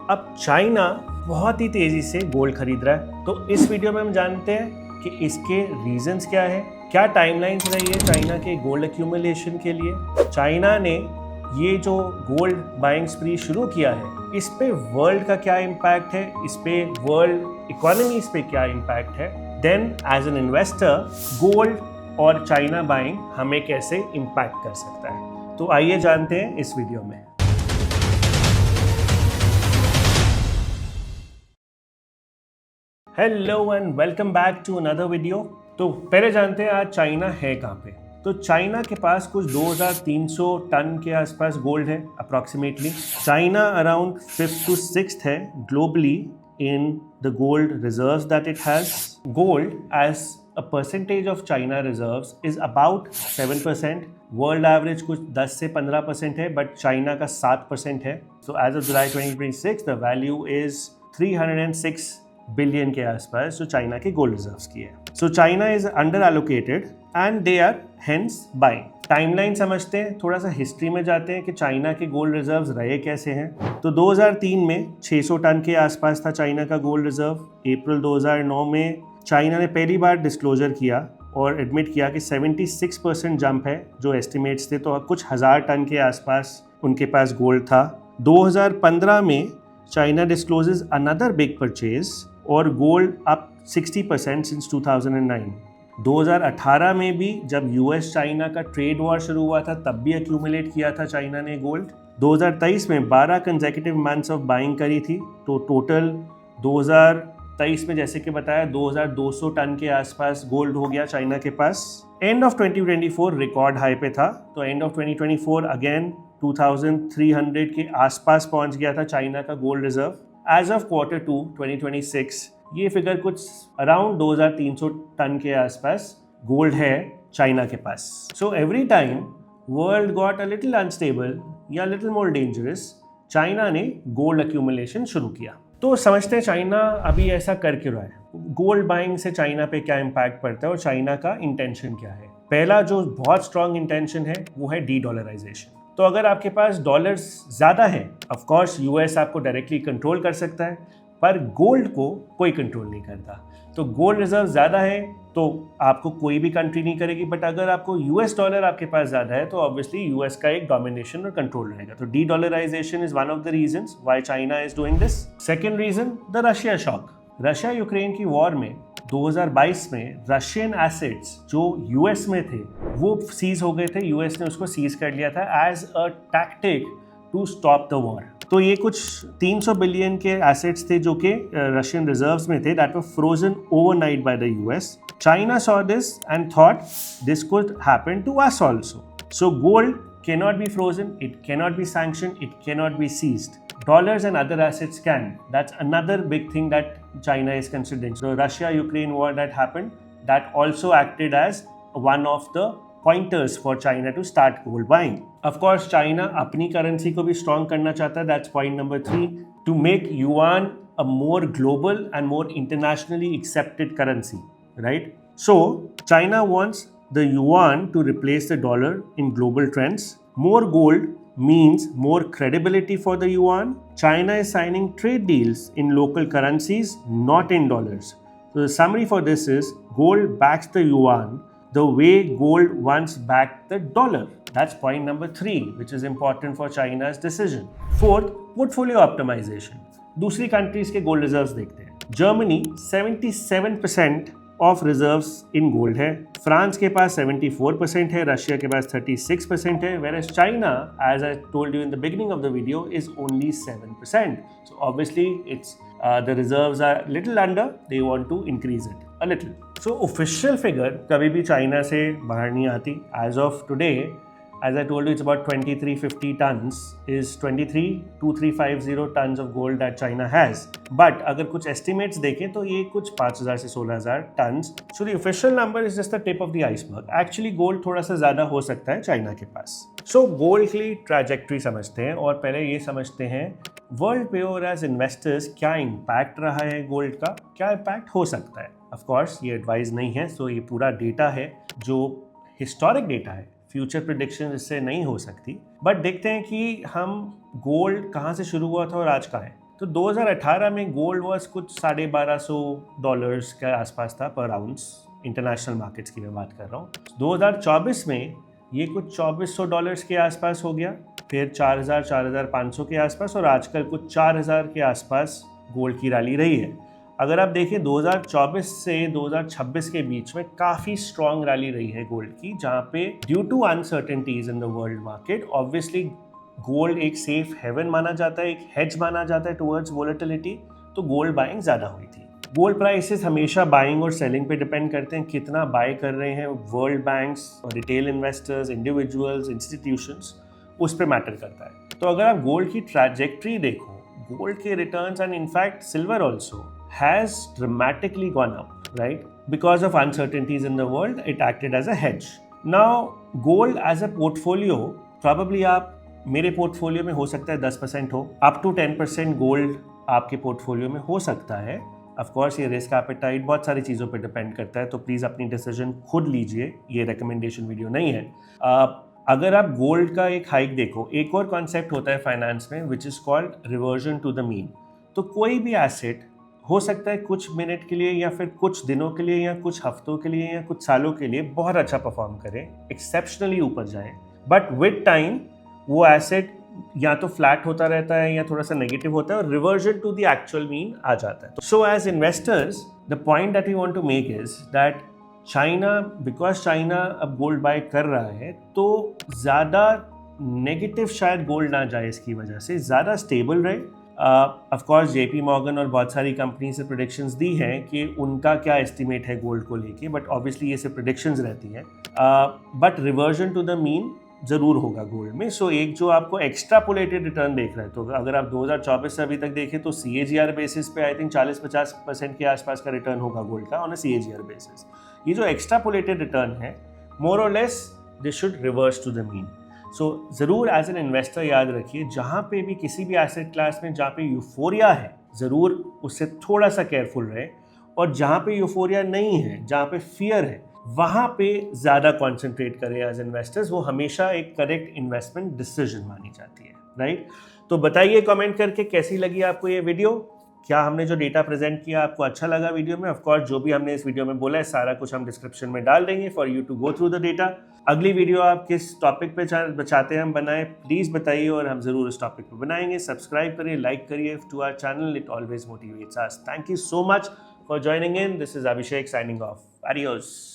अब चाइना बहुत ही तेजी से गोल्ड खरीद रहा है। तो इस वीडियो में हम जानते हैं कि इसके रीजंस क्या है, क्या टाइमलाइंस रही है चाइना के गोल्ड एक्यूमुलेशन के लिए। चाइना ने ये जो गोल्ड बाइंग स्प्री शुरू किया है, इस पे वर्ल्ड का क्या इम्पैक्ट है, इस पे वर्ल्ड इकोनॉमी पे क्या इम्पैक्ट है। Then as an investor gold और चाइना बाइंग हमें कैसे इम्पैक्ट कर सकता है। तो आइए जानते हैं इस वीडियो में। Hello and welcome back to another video. तो पहले जानते हैं आज चाइना है कहाँ पे। तो चाइना के पास कुछ 2300 टन के आसपास गोल्ड है approximately. China around 5th to 6th है globally in the gold reserves that it has. Gold as a percentage of China reserves is about 7%. World average कुछ 10 से 15% है, बट चाइना का 7% है। So as of July 2026 the value is 306 billion के आसपास जो China के गोल्ड रिजर्व्स की है। So China is under allocated and they are hence buying. Timeline समझते हैं, थोड़ा सा हिस्ट्री में जाते हैं कि चाइना के गोल्ड रिजर्व्स रहे कैसे हैं। तो 2003 में 600 टन के आसपास था चाइना का गोल्ड रिजर्व। अप्रैल 2009 में चाइना ने पहली बार डिस्क्लोजर किया और एडमिट किया कि 76% जंप है जो एस्टिमेट्स थे, तो कुछ हज़ार टन के आसपास उनके पास गोल्ड था। 2015 में China discloses another big purchase और गोल्ड अप 60% सिंस 2009। 2018 में भी जब यूएस चाइना का ट्रेड वॉर शुरू हुआ था तब भी एक्यूमुलेट किया था चाइना ने गोल्ड। 2023 में 12 कंसेक्यूटिव मंथ्स ऑफ बाइंग करी थी, तो टोटल 2023 में जैसे कि बताया 2200 टन के आसपास गोल्ड हो गया चाइना के पास। एंड ऑफ 2024 रिकॉर्ड हाई पे था, तो एंड ऑफ 2024 अगेन 2300 के आसपास पहुंच गया था चाइना का gold reserve. As of Q2 2026 ये फिगर कुछ अराउंड 2300 टन के आसपास गोल्ड है चाइना के पास। So every time world got a little unstable या लिटिल मोर डेंजरस, चाइना ने गोल्ड एक्यूमुलेशन शुरू किया। तो समझते हैं चाइना अभी ऐसा कर क्यों रहा है, गोल्ड बाइंग से चाइना पे क्या इम्पैक्ट पड़ता है और चाइना का इंटेंशन क्या है। पहला जो बहुत स्ट्रॉन्ग इंटेंशन है वो है डी डॉलराइजेशन। तो अगर आपके पास डॉलर्स ज़्यादा है, ऑफ कोर्स यूएस आपको डायरेक्टली कंट्रोल कर सकता है, पर गोल्ड को कोई कंट्रोल नहीं करता। तो गोल्ड रिजर्व ज़्यादा है तो आपको कोई भी कंट्री नहीं करेगी, बट अगर आपको यूएस डॉलर आपके पास ज़्यादा है तो ऑब्वियसली यूएस का एक डोमिनेशन और कंट्रोल रहेगा। तो de dollarization is one of the reasons why China is doing this. Second reason the Russia shock. Russia Ukraine की वॉर में 2022 में रशियन एसेट्स जो यूएस में थे वो सीज हो गए थे। यूएस ने उसको सीज कर लिया था as a tactic to stop the war. तो ये कुछ 300 बिलियन के एसेट्स थे जो कि रशियन रिजर्व्स में थे, that were frozen overnight by the US. China saw this and thought this could happen to us also. So gold cannot be frozen, it cannot be sanctioned, it cannot be seized. Dollars and other assets can. That's another big thing that China is considering. So Russia-Ukraine war that happened, that also acted as one of the pointers for China to start gold buying. Of course, China अपनी currency को भी strong करना चाहता है. That's point number 3. To make yuan a more global and more internationally accepted currency, right? So China wants the yuan to replace the dollar in global trends. More gold means more credibility for the yuan. China is signing trade deals in local currencies, not in dollars. So the summary for this is gold backs the yuan the way gold once backed the dollar. That's point number 3, which is important for China's decision. Fourth, portfolio optimization. दूसरी countries के gold reserves देखते हैं। Germany 77% of reserves in gold है, France के पास 74% है, Russia के पास 36% है, whereas China, as I told you in the beginning of the video, is only 7%. So obviously it's the reserves are little under, they want to increase it a little. So official figure कभी भी China से बाहर नहीं आती। As of today, as I told you, it's about 2350 tons is 23,350 tons of gold that China has. But अगर कुछ estimates देखें तो ये कुछ 5000 से 16000 tons. So the official number is just the tip of the iceberg. Actually gold थोड़ा सा ज़्यादा हो सकता है चाइना के पास। So gold की trajectory समझते हैं और पहले ये समझते हैं वर्ल्ड पे और एज इन्वेस्टर्स क्या इम्पैक्ट रहा है गोल्ड का, क्या इम्पैक्ट हो सकता है। ऑफ कोर्स ये एडवाइस नहीं है, सो ये पूरा डेटा है जो हिस्टोरिक डेटा है, फ्यूचर प्रेडिक्शन इससे नहीं हो सकती। बट देखते हैं कि हम गोल्ड कहाँ से शुरू हुआ था और आज कहाँ है। तो 2018 में गोल्ड वॉज कुछ $1250 के आसपास था पर आउंस, इंटरनेशनल मार्केट्स की मैं बात कर रहा हूँ। 2024 में ये कुछ $2400 के आसपास हो गया, फिर 4000 4500 के आसपास, और आजकल कुछ 4000 के आसपास गोल्ड की रैली रही है। अगर आप देखें 2024 से 2026 के बीच में काफ़ी स्ट्रॉन्ग रैली रही है गोल्ड की, जहाँ पे due to uncertainties in the world market obviously gold एक सेफ हेवन माना जाता है, एक हेज माना जाता है टुवर्ड्स वोलेटिलिटी, तो गोल्ड बाइंग ज़्यादा हुई थी। गोल्ड प्राइसेस हमेशा बाइंग और सेलिंग पे डिपेंड करते हैं, कितना बाय कर रहे हैं world banks, retail investors, individuals, institutions, उस पर मैटर करता है। तो अगर आप गोल्ड की ट्रैजेक्टरी देखो, गोल्ड के returns and in fact silver also has dramatically gone up, right? Because of uncertainties in the world, it acted as a hedge. Now, gold as a portfolio, probably आप मेरे पोर्टफोलियो में हो सकता है 10% हो, up to 10% गोल्ड आपके portfolio में हो सकता है। ऑफ कोर्स ये रिस्क एपेटाइट बहुत सारी चीज़ों पर डिपेंड करता है, तो प्लीज़ अपनी डिसीजन खुद लीजिए, ये रिकमेंडेशन वीडियो नहीं है। अगर आप गोल्ड का एक हाइक देखो, एक और कॉन्सेप्ट होता है फाइनेंस में which is called reversion to the mean. तो कोई भी एसेट हो सकता है कुछ मिनट के लिए या फिर कुछ दिनों के लिए या कुछ हफ्तों के लिए या कुछ सालों के लिए बहुत अच्छा परफॉर्म करे, एक्सेप्शनली ऊपर जाए, बट विद टाइम वो एसेट या तो फ्लैट होता रहता है या थोड़ा सा नेगेटिव होता है और reversion to the actual mean आ जाता है। So as investors the point that we want to make is that China, because China अब गोल्ड बाय कर रहा है, तो ज़्यादा नेगेटिव शायद गोल्ड ना जाए, इसकी वजह से ज़्यादा स्टेबल रहे। ऑफ कोर्स जेपी मॉर्गन और बहुत सारी कंपनी से प्रेडिक्शंस दी हैं कि उनका क्या एस्टिमेट है गोल्ड को लेके, बट ऑब्वियसली ये सिर्फ प्रेडिक्शंस रहती हैं, but reversion to the mean ज़रूर होगा गोल्ड में। सो एक जो आपको एक्स्ट्रापोलेटेड रिटर्न देख रहा है, तो अगर आप 2024 से अभी तक देखें तो CAGR बेसिस पे आई थिंक 40-50% के आसपास का रिटर्न होगा गोल्ड का ऑन अ CAGR बेसिस। ये जो एक्स्ट्रापोलेटेड रिटर्न है, मोर और less this should reverse to the mean. So ज़रूर एज एन इन्वेस्टर याद रखिए, जहाँ पे भी किसी भी एसेट क्लास में जहाँ पे यूफोरिया है, ज़रूर उससे थोड़ा सा केयरफुल रहे, और जहाँ पे यूफोरिया नहीं है, जहाँ पे फियर है, वहाँ पे ज़्यादा कॉन्सेंट्रेट करें एज इन्वेस्टर्स। वो हमेशा एक करेक्ट इन्वेस्टमेंट डिसीजन मानी जाती है, राइट? तो बताइए कमेंट करके कैसी लगी आपको ये वीडियो, क्या हमने जो डेटा प्रेजेंट किया आपको अच्छा लगा वीडियो में। ऑफ कोर्स जो भी हमने इस वीडियो में बोला है सारा कुछ हम डिस्क्रिप्शन में डाल देंगे for you to go through the data. अगली वीडियो आप किस टॉपिक पे चाहते हैं हम बनाएं, प्लीज़ बताइए और हम ज़रूर इस टॉपिक पे बनाएंगे। सब्सक्राइब करिए, लाइक करिए to our channel, it always motivates us. Thank you so much for joining in. This is Abhishek signing off. Adios.